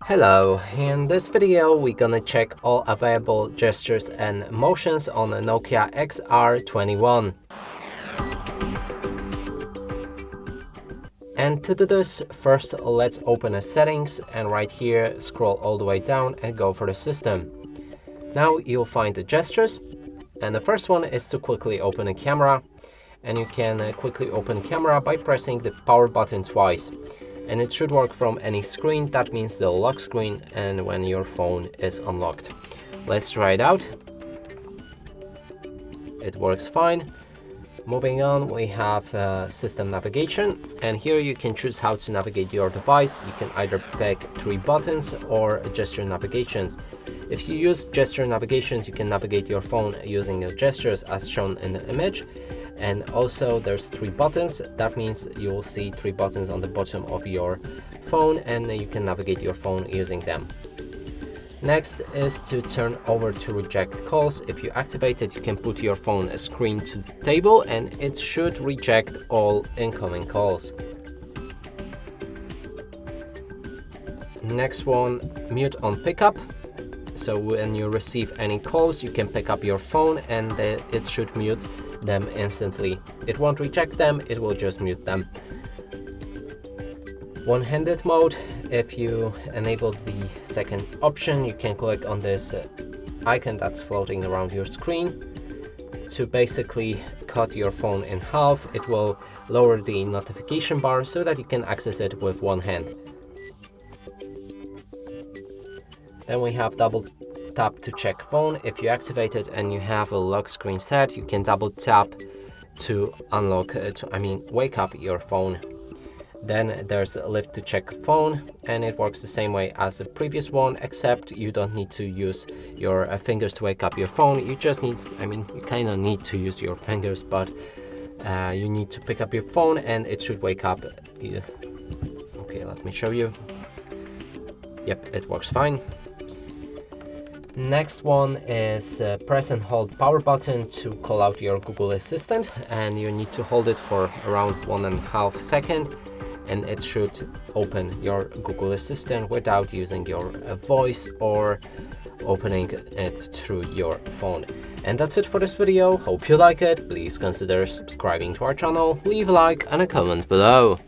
Hello, in this video we're gonna check all available gestures and motions on the NOKIA XR21. And to do this, first let's open the settings and right here scroll all the way down and go for the system. Now you'll find the gestures, and the first one is to quickly open a camera, and you can quickly open camera by pressing the power button twice. And it should work from any screen. That means the lock screen and when your phone is unlocked. Let's try it out. It works fine. Moving on, we have system navigation, and here you can choose how to navigate your device. You can either pick 3 buttons or gesture navigations. If you use gesture navigations, you can navigate your phone using the gestures as shown in the image. And also there's 3 buttons. That means you'll see 3 buttons on the bottom of your phone, and you can navigate your phone using them. Next is to turn over to reject calls. If you activate it, you can put your phone screen to the table and it should reject all incoming calls. Next one, mute on pickup. So when you receive any calls, you can pick up your phone and it should mute them instantly. It won't reject them, it will just mute them. One-handed mode. If you enable the second option, you can click on this icon that's floating around your screen to basically cut your phone in half. It will lower the notification bar so that you can access it with one hand. Then we have double tap to check phone. If you activate it and you have a lock screen set, you can double tap to unlock wake up your phone. Then there's lift to check phone, and it works the same way as the previous one, except you don't need to use your fingers to wake up your phone. You just need, you kind of need to use your fingers, but you need to pick up your phone and it should wake up. Okay, let me show you. Yep, it works fine. Next one is press and hold power button to call out your Google Assistant, and you need to hold it for around 1.5 seconds, and it should open your Google Assistant without using your voice or opening it through your phone. And that's it for this video. Hope you like it. Please consider subscribing to our channel, leave a like and a comment below.